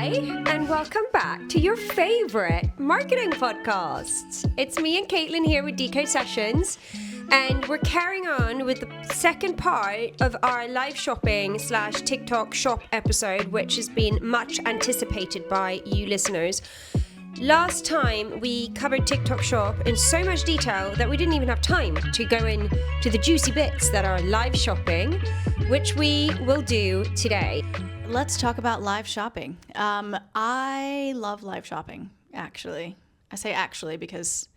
Hi, and welcome back to your favorite marketing podcast. It's me and Caitlin here with Decode Sessions, and we're carrying on with the second part of our live shopping / TikTok shop episode, which has been much anticipated by you listeners. Last time we covered TikTok shop in so much detail that we didn't even have time to go into the juicy bits that are live shopping, which we will do today. Let's talk about live shopping. I love live shopping, actually. I say actually because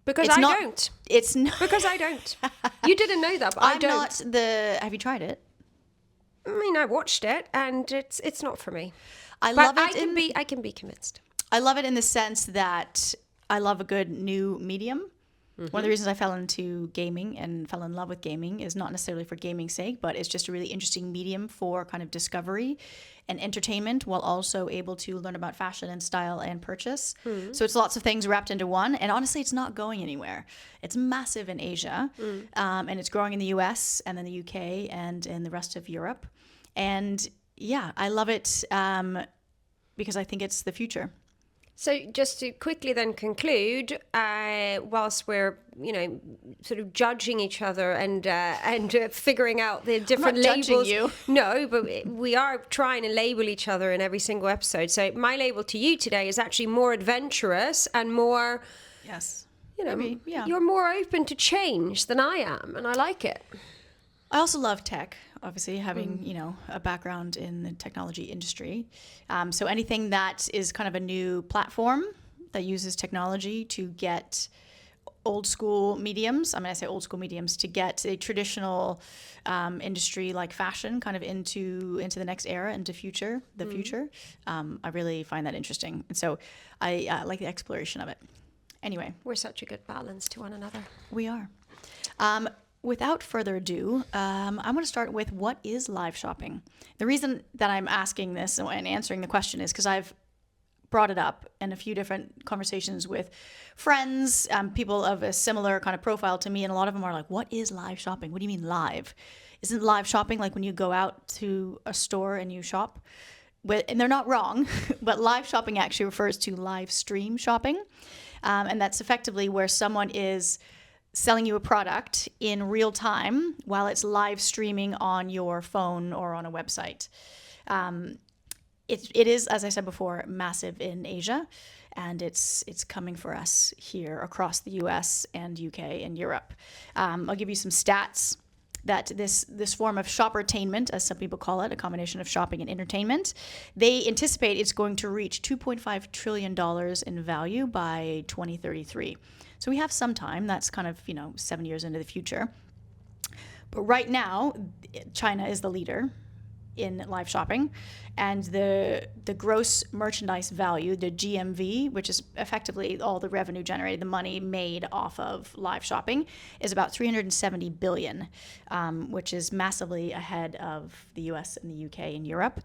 Because it's I not, don't. It's not. Because I don't. You didn't know that, but I I'm don't. not the. Have you tried it? I mean, I watched it, and it's not for me. I But love it. I can be convinced. I love it in the sense that I love a good new medium. One of the reasons I fell into gaming and fell in love with gaming is not necessarily for gaming's sake, but it's just a really interesting medium for kind of discovery and entertainment while also able to learn about fashion and style and purchase. So it's lots of things wrapped into one. And honestly, it's not going anywhere. It's massive in Asia and it's growing in the US and then the UK and in the rest of Europe. And yeah, I love it because I think it's the future. So just to quickly then conclude, whilst we're sort of judging each other and figuring out the different I'm not judging labels. you. No, but we are trying to label each other in every single episode. So my label to you today is actually more adventurous and more. Yes. Maybe, yeah. You're more open to change than I am, and I like it. I also love tech, obviously, having, a background in the technology industry. So anything that is kind of a new platform that uses technology to get old school mediums, I say old school mediums, to get a traditional industry like fashion kind of into the next era, into future. I really find that interesting. And so I like the exploration of it. Anyway. We're such a good balance to one another. We are. Without further ado, I'm going to start with what is live shopping. The reason that I'm asking this and answering the question is because I've brought it up in a few different conversations with friends, people of a similar kind of profile to me, and a lot of them are like, what is live shopping? What do you mean live? Isn't live shopping like when you go out to a store and you shop? And they're not wrong, but live shopping actually refers to live stream shopping. And that's effectively where someone is selling you a product in real time while it's live streaming on your phone or on a website. It is, as I said before, massive in Asia, and it's coming for us here across the US and UK and Europe. I'll give you some stats that this form of shoppertainment, as some people call it, a combination of shopping and entertainment, they anticipate it's going to reach $2.5 trillion in value by 2033. So we have some time. That's kind of, 7 years into the future. But right now, China is the leader in live shopping. And the gross merchandise value, the GMV, which is effectively all the revenue generated, the money made off of live shopping, is about 370 billion, which is massively ahead of the US and the UK and Europe.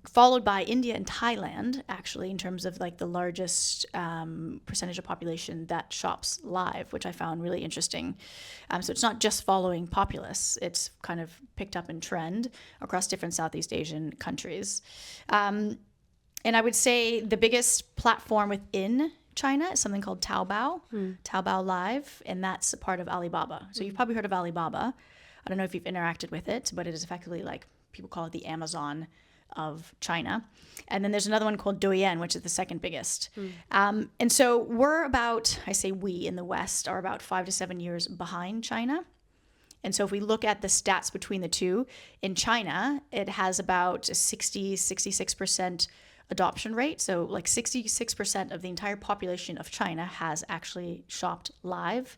Followed by India and Thailand, actually, in terms of like the largest percentage of population that shops live, which I found really interesting. So it's not just following populace; it's kind of picked up in trend across different Southeast Asian countries. And I would say the biggest platform within China is something called Taobao, Taobao Live, and that's a part of Alibaba. So you've probably heard of Alibaba. I don't know if you've interacted with it, but it is effectively like people call it the Amazon of China. And then there's another one called Douyin, which is the second biggest. And so we're about, I say we in the West are about 5 to 7 years behind China. And so if we look at the stats between the two, in China, it has about a 66% adoption rate. So like 66% of the entire population of China has actually shopped live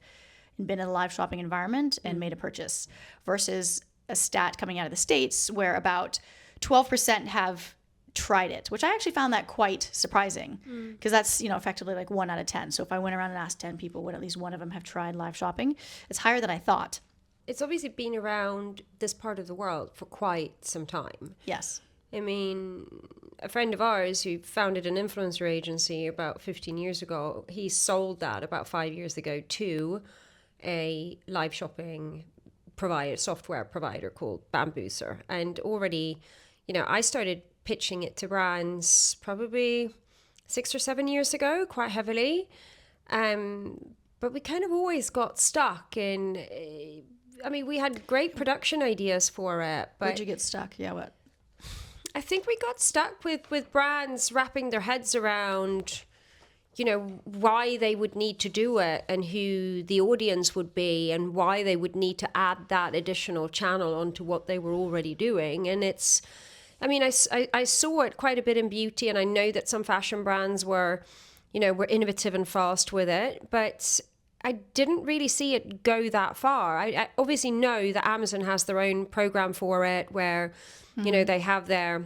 and been in a live shopping environment and made a purchase, versus a stat coming out of the States where about 12% have tried it, which I actually found that quite surprising because that's, effectively like 1 out of 10. So if I went around and asked 10 people, would at least one of them have tried live shopping? It's higher than I thought. It's obviously been around this part of the world for quite some time. Yes. I mean, a friend of ours who founded an influencer agency about 15 years ago, he sold that about 5 years ago to a live shopping software provider called Bambooser. And already, I started pitching it to brands probably 6 or 7 years ago, quite heavily. But we kind of always got stuck in, I mean, we had great production ideas for it. But Where'd you get stuck? Yeah, what? I think we got stuck with brands wrapping their heads around, you know, why they would need to do it and who the audience would be and why they would need to add that additional channel onto what they were already doing. And it's, I mean, I saw it quite a bit in beauty, and I know that some fashion brands were innovative and fast with it, but I didn't really see it go that far. I obviously know that Amazon has their own program for it where, you know, they have their,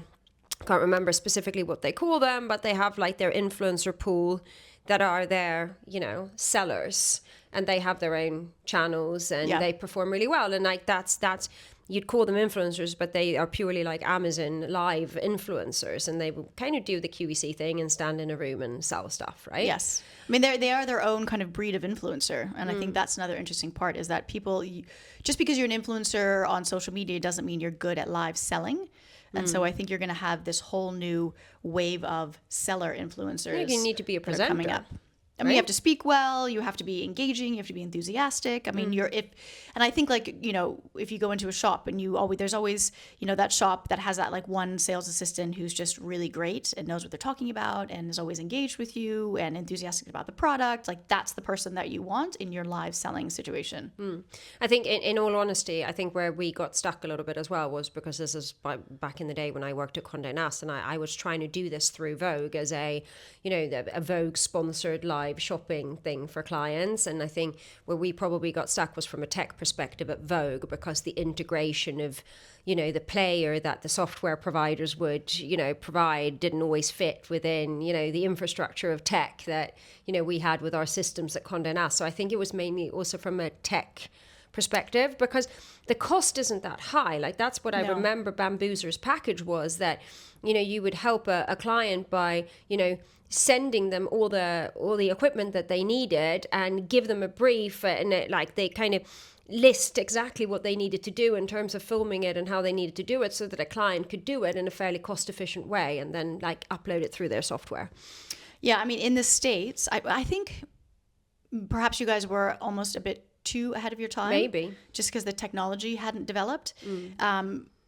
I can't remember specifically what they call them, but they have like their influencer pool that are their, you know, sellers, and they have their own channels and they perform really well. And like that's you'd call them influencers, but they are purely like Amazon live influencers, and they will kind of do the QVC thing and stand in a room and sell stuff, right? Yes. I mean, they are their own kind of breed of influencer. And I think that's another interesting part, is that people, just because you're an influencer on social media doesn't mean you're good at live selling. And so I think you're going to have this whole new wave of seller influencers. You need to be a presenter. Coming up. I mean, you have to speak well, you have to be engaging, you have to be enthusiastic. I mean, and I think, like, you know, if you go into a shop and there's always, you know, that shop that has that like one sales assistant who's just really great and knows what they're talking about and is always engaged with you and enthusiastic about the product. Like, that's the person that you want in your live selling situation. I think in all honesty, I think where we got stuck a little bit as well was because this is back in the day when I worked at Condé Nast, and I was trying to do this through Vogue as a Vogue sponsored live shopping thing for clients. And I think where we probably got stuck was from a tech perspective at Vogue, because the integration of, you know, the player that the software providers would, you know, provide didn't always fit within, you know, the infrastructure of tech that, you know, we had with our systems at Condé Nast. So I think it was mainly also from a tech perspective, because the cost isn't that high. Like, that's what I remember Bamboozer's package was, that, you know, you would help a client by, you know, sending them all the equipment that they needed and give them a brief, and they kind of list exactly what they needed to do in terms of filming it and how they needed to do it, so that a client could do it in a fairly cost efficient way and then like upload it through their software. Yeah, I mean, in the States, I think perhaps you guys were almost a bit too ahead of your time. Maybe. Just because the technology hadn't developed.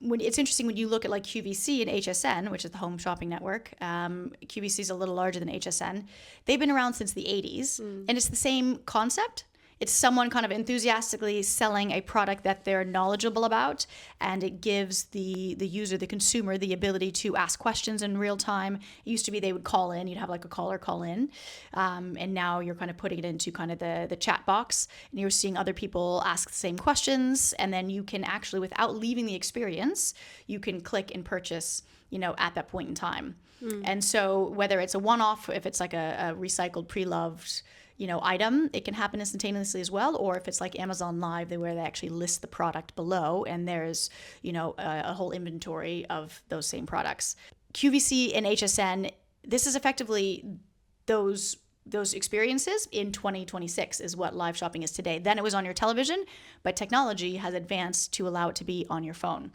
It's interesting when you look at like QVC and HSN, which is the Home Shopping Network. QVC is a little larger than HSN. They've been around since the 80s, and it's the same concept. It's someone kind of enthusiastically selling a product that they're knowledgeable about, and it gives the user, the consumer, the ability to ask questions in real time. It used to be they would call in, you'd have like a caller call in, and now you're kind of putting it into kind of the chat box, and you're seeing other people ask the same questions, and then you can actually, without leaving the experience, you can click and purchase, you know, at that point in time. And so whether it's a one-off, if it's like a recycled, pre-loved, you know, item, it can happen instantaneously as well. Or if it's like Amazon Live, where they actually list the product below, and there's, you know, a whole inventory of those same products. QVC and HSN, this is effectively those experiences in 2026 is what live shopping is today. Then it was on your television, but technology has advanced to allow it to be on your phone.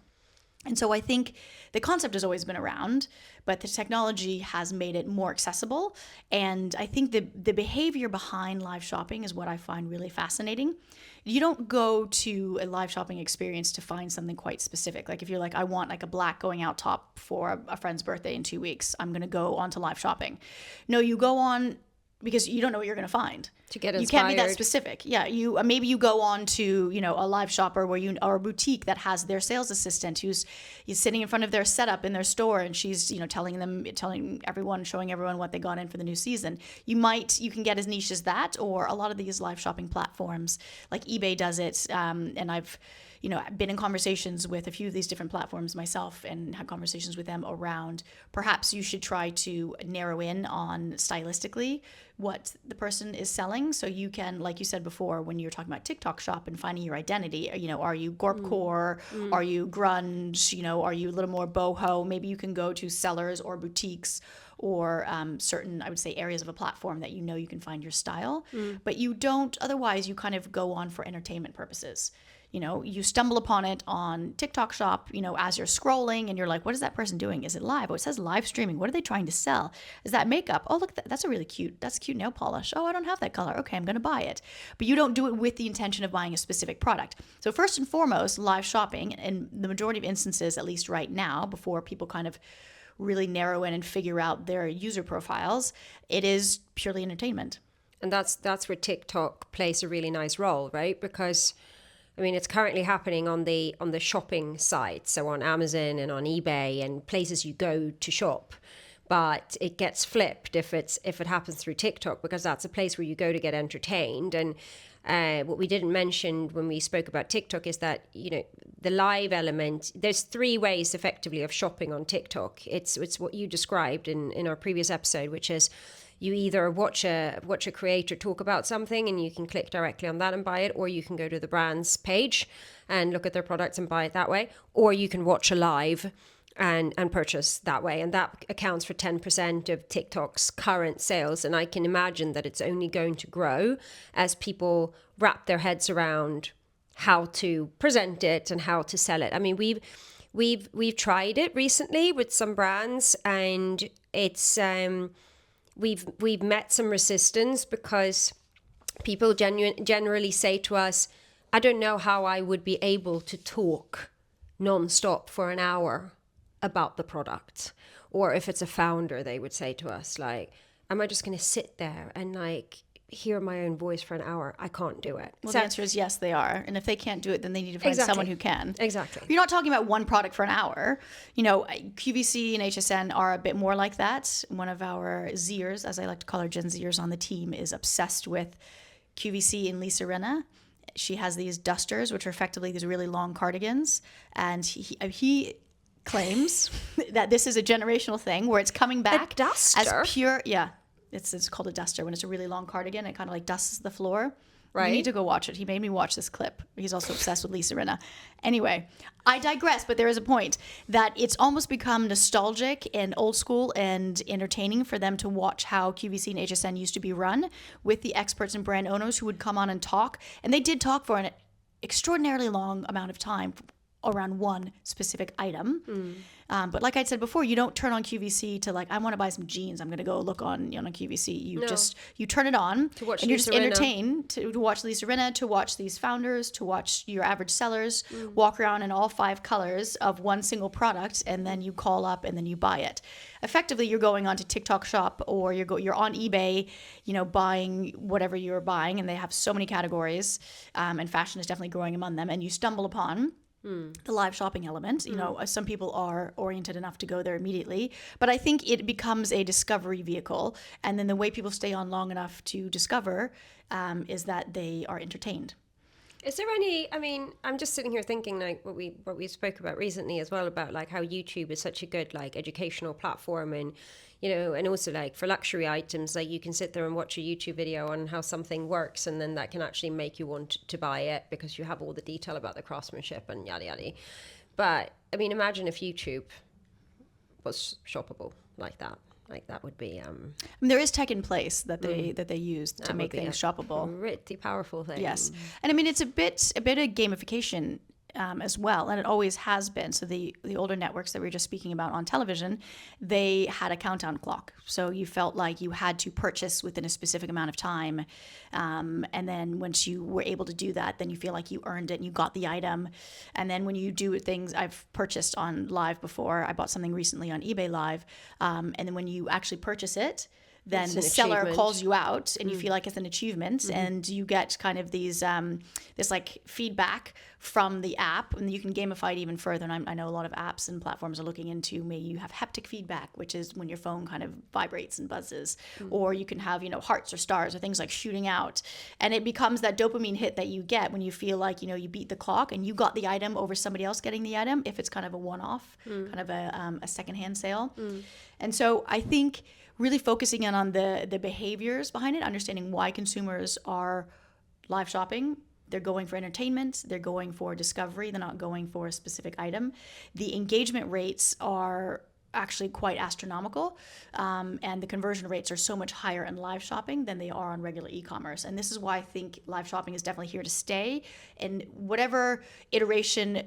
And so I think the concept has always been around, but the technology has made it more accessible. And I think the behavior behind live shopping is what I find really fascinating. You don't go to a live shopping experience to find something quite specific. Like if you're like, I want like a black going out top for a friend's birthday in 2 weeks, I'm going to go on to live shopping. No, you go on because you don't know what you're going to find. To get inspired. You can't be that specific. Yeah, maybe you go on to, you know, a live shopper or a boutique that has their sales assistant who's sitting in front of their setup in their store, and she's, you know, telling everyone, showing everyone what they got in for the new season. You can get as niche as that, or a lot of these live shopping platforms like eBay does it, and I've, you know, been in conversations with a few of these different platforms myself and had conversations with them around perhaps you should try to narrow in on stylistically what the person is selling. So you can, like you said before, when you're talking about TikTok Shop and finding your identity, you know, are you gorpcore? Are you grunge? You know, are you a little more boho? Maybe you can go to sellers or boutiques or certain, I would say, areas of a platform that you know you can find your style. But you don't, otherwise you kind of go on for entertainment purposes. You know, you stumble upon it on TikTok Shop, you know, as you're scrolling and you're like, what is that person doing? Is it live? Oh, it says live streaming. What are they trying to sell? Is that makeup? Oh, look, that's a cute nail polish. Oh, I don't have that color. Okay, I'm going to buy it. But you don't do it with the intention of buying a specific product. So first and foremost, live shopping, in the majority of instances, at least right now, before people kind of really narrow in and figure out their user profiles, it is purely entertainment. And that's where TikTok plays a really nice role, right? Because I mean, it's currently happening on the shopping side, so on Amazon and on eBay and places you go to shop. But it gets flipped if it happens through TikTok, because that's a place where you go to get entertained. And what we didn't mention when we spoke about TikTok is that, you know, the live element. There's 3 ways effectively of shopping on TikTok. It's what you described in our previous episode, which is you either watch a creator talk about something and you can click directly on that and buy it, or you can go to the brand's page and look at their products and buy it that way, or you can watch a live and purchase that way. And that accounts for 10% of TikTok's current sales. And I can imagine that it's only going to grow as people wrap their heads around how to present it and how to sell it. I mean, we've tried it recently with some brands, and it's we've met some resistance because people generally say to us, I don't know how I would be able to talk nonstop for an hour about the product. Or if it's a founder, they would say to us, like, am I just going to sit there and like hear my own voice for an hour? I can't do it. Well, the answer is yes, they are. And if they can't do it, then they need to find someone who can. Exactly. You're not talking about one product for an hour. You know, QVC and HSN are a bit more like that. One of our Zers, as I like to call her, Gen Zers on the team, is obsessed with QVC and Lisa Rinna. She has these dusters, which are effectively these really long cardigans. And he claims that this is a generational thing where it's coming back as pure. Yeah. It's called a duster when it's a really long cardigan. It kind of like dusts the floor. Right. You need to go watch it. He made me watch this clip. He's also obsessed with Lisa Rinna. Anyway, I digress, but there is a point that it's almost become nostalgic and old school and entertaining for them to watch how QVC and HSN used to be run with the experts and brand owners who would come on and talk. And they did talk for an extraordinarily long amount of time around one specific item. But like I said before, you don't turn on QVC to like, I want to buy some jeans, I'm going to go look on QVC. You turn it on to watch and you're just entertained to watch Lisa Rinna, to watch these founders, to watch your average sellers walk around in all 5 colors of one single product, and then you call up and then you buy it. Effectively, you're going on to TikTok Shop, or you're on eBay, you know, buying whatever you're buying, and they have so many categories, and fashion is definitely growing among them, and you stumble upon the live shopping element. You know, some people are oriented enough to go there immediately, but I think it becomes a discovery vehicle. And then the way people stay on long enough to discover is that they are entertained. Is there any, I mean, I'm just sitting here thinking like what we spoke about recently as well, about like how YouTube is such a good like educational platform, and you know, and also like for luxury items, like you can sit there and watch a YouTube video on how something works, and then that can actually make you want to buy it because you have all the detail about the craftsmanship and yada yada. But I mean, imagine if YouTube was shoppable like that. Like that would be. I mean, there is tech in place that they use to make things shoppable. Pretty powerful thing. Yes, and I mean it's a bit of gamification as well, and it always has been. So the older networks that we were just speaking about on television, they had a countdown clock. So you felt like you had to purchase within a specific amount of time, and then once you were able to do that, then you feel like you earned it and you got the item. And then when you do things, I've purchased on Live before. I bought something recently on eBay Live, and then when you actually purchase it, then the seller calls you out and you feel like it's an achievement, and you get kind of these this like feedback from the app, and you can gamify it even further. And I know a lot of apps and platforms are looking into, maybe you have haptic feedback, which is when your phone kind of vibrates and buzzes, or you can have, you know, hearts or stars or things like shooting out, and it becomes that dopamine hit that you get when you feel like, you know, you beat the clock and you got the item over somebody else getting the item, if it's kind of a one-off, kind of a secondhand sale. And so I think really focusing in on the behaviors behind it, understanding why consumers are live shopping. They're going for entertainment, they're going for discovery, they're not going for a specific item. The engagement rates are actually quite astronomical, and the conversion rates are so much higher in live shopping than they are on regular e-commerce. And this is why I think live shopping is definitely here to stay. And whatever iteration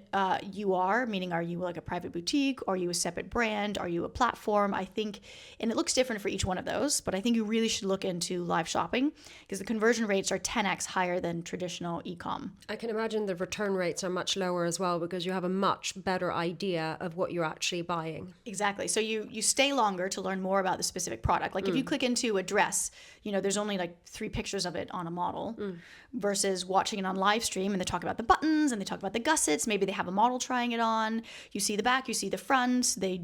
you are, meaning are you like a private boutique, are you a separate brand, are you a platform, I think, and it looks different for each one of those, but I think you really should look into live shopping because the conversion rates are 10x higher than traditional e-com. I can imagine the return rates are much lower as well because you have a much better idea of what you're actually buying. Exactly. So you stay longer to learn more about the specific product. Like if you click into a dress, there's only like 3 pictures of it on a model versus watching it on live stream and they talk about the buttons and they talk about the gussets. Maybe they have a model trying it on. You see the back, you see the front. They,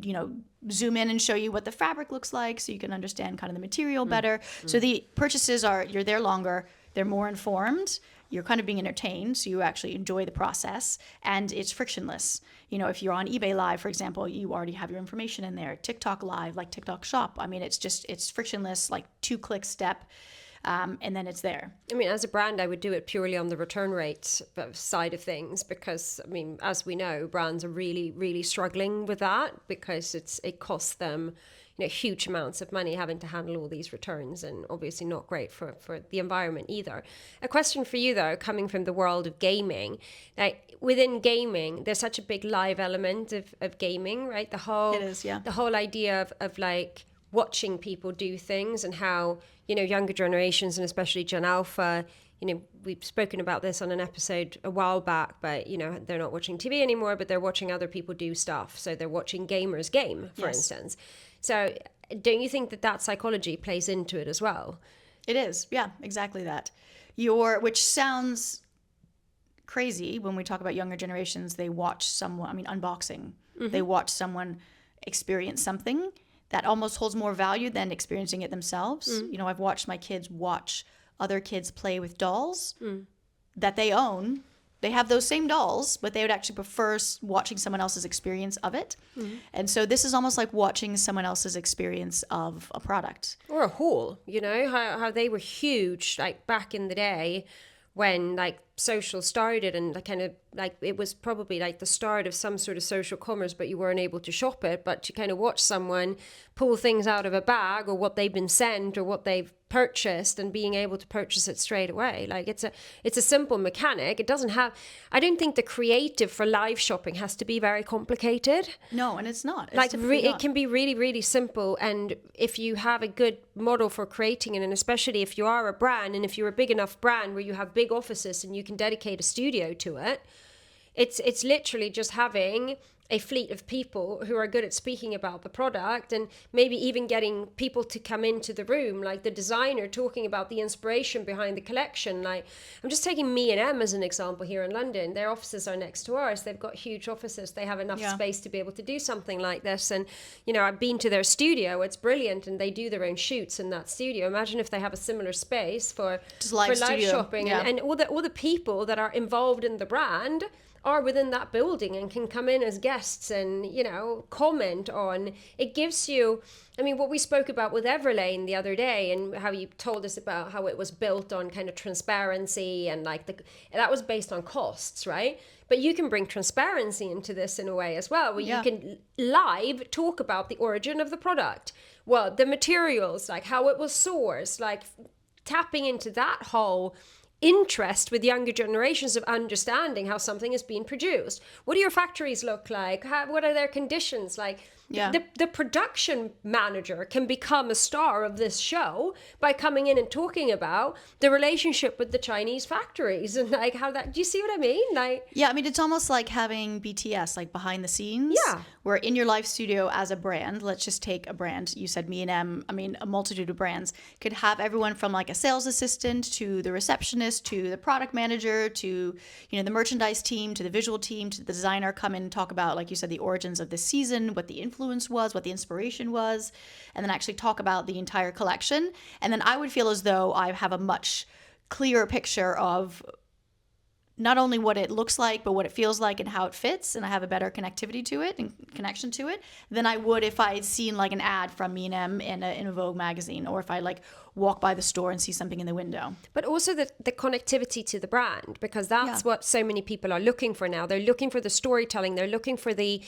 zoom in and show you what the fabric looks like so you can understand kind of the material better. So the purchases you're there longer, they're more informed. You're kind of being entertained, so you actually enjoy the process, and it's frictionless. If you're on eBay Live, for example, you already have your information in there. TikTok Live, like TikTok Shop, I mean, it's frictionless, like 2-click step, and then it's there. I mean, as a brand, I would do it purely on the return rate side of things because, I mean, as we know, brands are really, really struggling with that because it costs them huge amounts of money having to handle all these returns, and obviously not great for the environment either. A question for you though, coming from the world of gaming, like within gaming, there's such a big live element of gaming, right? It is, yeah. The whole idea of like watching people do things and how, younger generations and especially Gen Alpha, we've spoken about this on an episode a while back, but, they're not watching TV anymore, but they're watching other people do stuff. So they're watching gamers game, for instance. So don't you think that psychology plays into it as well? It is. Yeah, exactly that. Which sounds crazy when we talk about younger generations. They watch someone, unboxing. They watch someone experience something that almost holds more value than experiencing it themselves. I've watched my kids watch other kids play with dolls that they own. They have those same dolls, but they would actually prefer watching someone else's experience of it. And so this is almost like watching someone else's experience of a product. Or a haul, how they were huge, like back in the day when like social started and kind of like it was probably like the start of some sort of social commerce, but you weren't able to shop it, but you kind of watch someone pull things out of a bag or what they've been sent or what they've purchased and being able to purchase it straight away. Like it's a simple mechanic. It doesn't have, I don't think the creative for live shopping has to be very complicated. No, and it's not. It can be really, really simple. And if you have a good model for creating it, and especially if you are a brand and if you're a big enough brand where you have big offices and you can dedicate a studio to it, it's literally just having a fleet of people who are good at speaking about the product and maybe even getting people to come into the room, like the designer talking about the inspiration behind the collection. Like I'm just taking M&M as an example here in London. Their offices are next to ours. They've got huge offices. They have enough space to be able to do something like this. And, I've been to their studio. It's brilliant. And they do their own shoots in that studio. Imagine if they have a similar space for live shopping and all the people that are involved in the brand are within that building and can come in as guests and, comment on. It gives you, what we spoke about with Everlane the other day and how you told us about how it was built on kind of transparency and that was based on costs, right? But you can bring transparency into this in a way as well, where you can live talk about the origin of the product, well, the materials, like how it was sourced, like tapping into that whole interest with younger generations of understanding how something is being produced. What do your factories look like? What are their conditions like? The production manager can become a star of this show by coming in and talking about the relationship with the Chinese factories and like how that, do you see what I mean? It's almost like having BTS, like behind the scenes. Where in your live studio as a brand, let's just take a brand, you said M&M, a multitude of brands, could have everyone from like a sales assistant to the receptionist to the product manager to, the merchandise team to the visual team to the designer come in and talk about, like you said, the origins of the season, what the influence was, what the inspiration was, and then actually talk about the entire collection. And then I would feel as though I have a much clearer picture of not only what it looks like, but what it feels like and how it fits, and I have a better connectivity to it and connection to it than I would if I had seen like an ad from M&M in a Vogue magazine, or if I like walk by the store and see something in the window. But also the connectivity to the brand, because that's what so many people are looking for now. They're looking for the storytelling. They're looking for the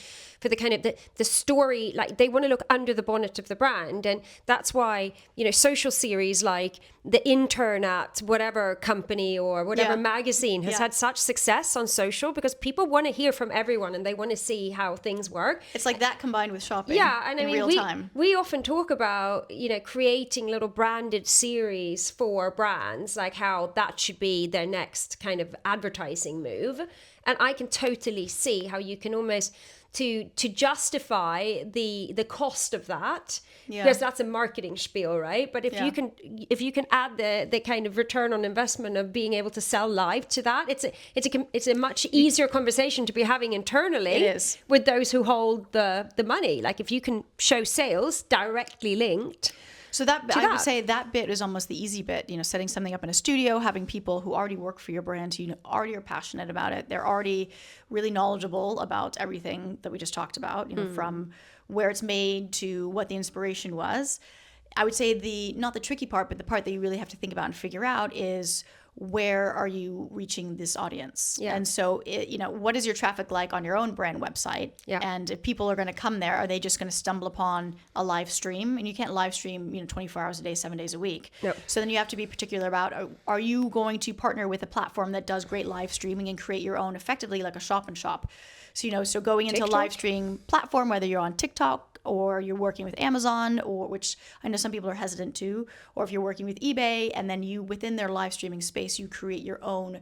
kind of the story. Like, they want to look under the bonnet of the brand. And that's why, you know, social series like The Intern at whatever company or whatever magazine has had such success on social, because people want to hear from everyone and they want to see how things work. It's like that combined with shopping. Yeah, and I mean, real time. We often talk about, you know, creating little branded series for brands, like how that should be their next kind of advertising move. And I can totally see how you can almost to justify the cost of that, because that's a marketing spiel, right? But if you can add the kind of return on investment of being able to sell live to that, it's a much easier conversation to be having internally. It is. With those who hold the money. Like, if you can show sales directly linked. So I would say that bit is almost the easy bit, you know, setting something up in a studio, having people who already work for your brand, who already are passionate about it. They're already really knowledgeable about everything that we just talked about, you know, from where it's made to what the inspiration was. I would say not the tricky part, but the part that you really have to think about and figure out is, where are you reaching this audience? Yeah. And so, you know, what is your traffic like on your own brand website? Yeah. And if people are going to come there, are they just going to stumble upon a live stream? And you can't live stream, you know, 24 hours a day, 7 days a week. Nope. So then you have to be particular about, are you going to partner with a platform that does great live streaming and create your own, effectively like a shop and shop? So, you know, so going into a live stream platform, whether you're on TikTok or you're working with Amazon, or which I know some people are hesitant to, or if you're working with eBay, and then you, within their live streaming space, you create your own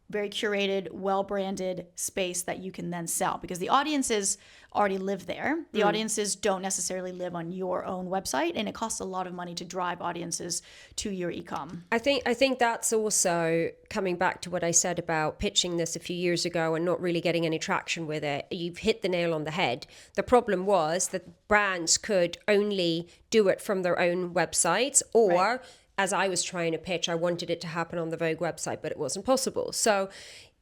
very curated, well-branded space that you can then sell, because the audiences already live there. The audiences don't necessarily live on your own website, and it costs a lot of money to drive audiences to your e-com. I think that's also coming back to what I said about pitching this a few years ago and not really getting any traction with it. You've hit the nail on the head. The problem was that brands could only do it from their own websites, or as I was trying to pitch, I wanted it to happen on the Vogue website, but it wasn't possible. So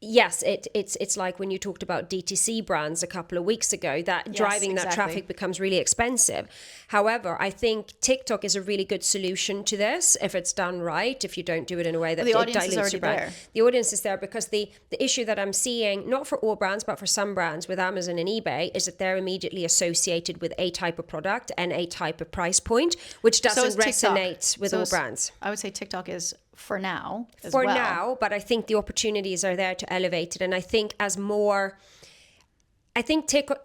yes, it's like when you talked about DTC brands a couple of weeks ago, that driving that traffic becomes really expensive. However, I think TikTok is a really good solution to this if it's done right, if you don't do it in a way that it dilutes your brand. The audience is there, because the issue that I'm seeing, not for all brands, but for some brands with Amazon and eBay, is that they're immediately associated with a type of product and a type of price point, which doesn't resonate with all brands. I would say TikTok is for now. For now, but I think the opportunities are there to elevate it. And I think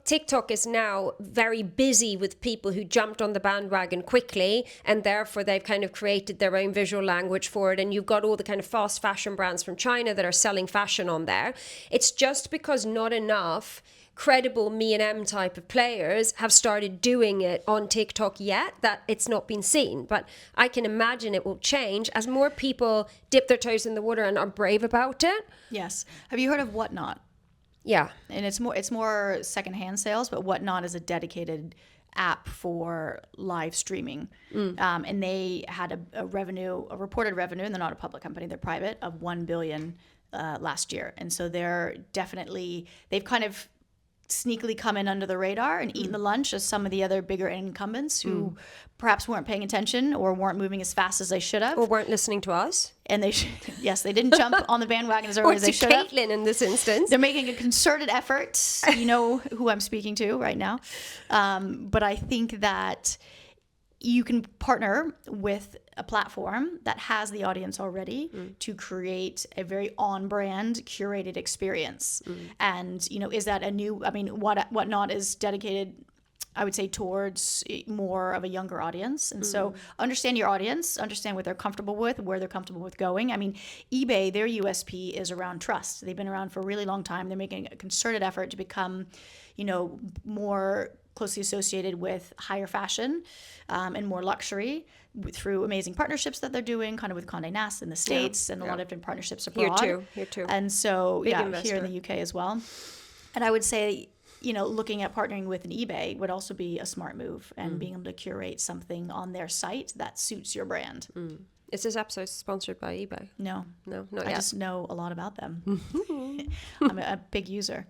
TikTok is now very busy with people who jumped on the bandwagon quickly, and therefore they've kind of created their own visual language for it. And you've got all the kind of fast fashion brands from China that are selling fashion on there. It's just because not enough credible M&M type of players have started doing it on TikTok yet, that it's not been seen. But I can imagine it will change as more people dip their toes in the water and are brave about it. Yes. Have you heard of Whatnot? Yeah. And it's more secondhand sales, but Whatnot is a dedicated app for live streaming. And they had a reported revenue, and they're not a public company, they're private, of $1 billion last year. And so they've kind of sneakily come in under the radar and eaten the lunch as some of the other bigger incumbents who perhaps weren't paying attention or weren't moving as fast as they should have. Or weren't listening to us. And they didn't jump on the bandwagon as early as they should have. Or to Caitlin in this instance. They're making a concerted effort. You know who I'm speaking to right now. But I think that you can partner with a platform that has the audience already to create a very on-brand curated experience. And, you know, is that Whatnot is dedicated, I would say, towards more of a younger audience. And so understand your audience, understand what they're comfortable with, where they're comfortable with going. I mean, eBay, their USP is around trust. They've been around for a really long time. They're making a concerted effort to become, you know, more closely associated with higher fashion and more luxury through amazing partnerships that they're doing, kind of with Condé Nast in the States and a lot of different partnerships abroad. Here too. And so, Investor. here in the UK as well. And I would say, you know, looking at partnering with an eBay would also be a smart move, and being able to curate something on their site that suits your brand. Is this episode sponsored by eBay? No, not yet. I just know a lot about them. I'm a big user.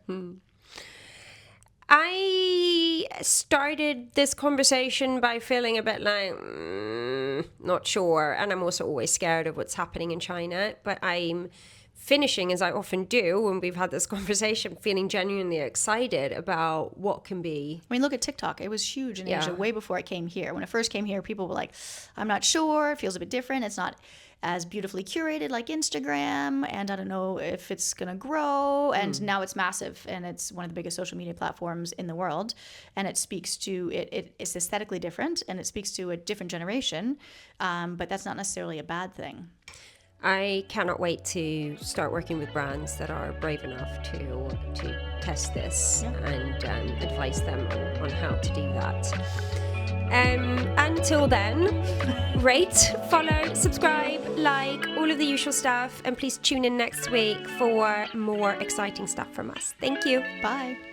I started this conversation by feeling a bit like, not sure. And I'm also always scared of what's happening in China. But I'm finishing, as I often do when we've had this conversation, feeling genuinely excited about what can be. I mean, look at TikTok. It was huge in Yeah. Asia way before it came here. When it first came here, people were like, I'm not sure. It feels a bit different. It's not as beautifully curated like Instagram. And I don't know if it's going to grow. And now it's massive. And it's one of the biggest social media platforms in the world. And it speaks to, it's aesthetically different. And it speaks to a different generation. But that's not necessarily a bad thing. I cannot wait to start working with brands that are brave enough to test this and advise them on how to do that. Until then, rate, follow, subscribe, like, all of the usual stuff, and please tune in next week for more exciting stuff from us. Thank you. Bye.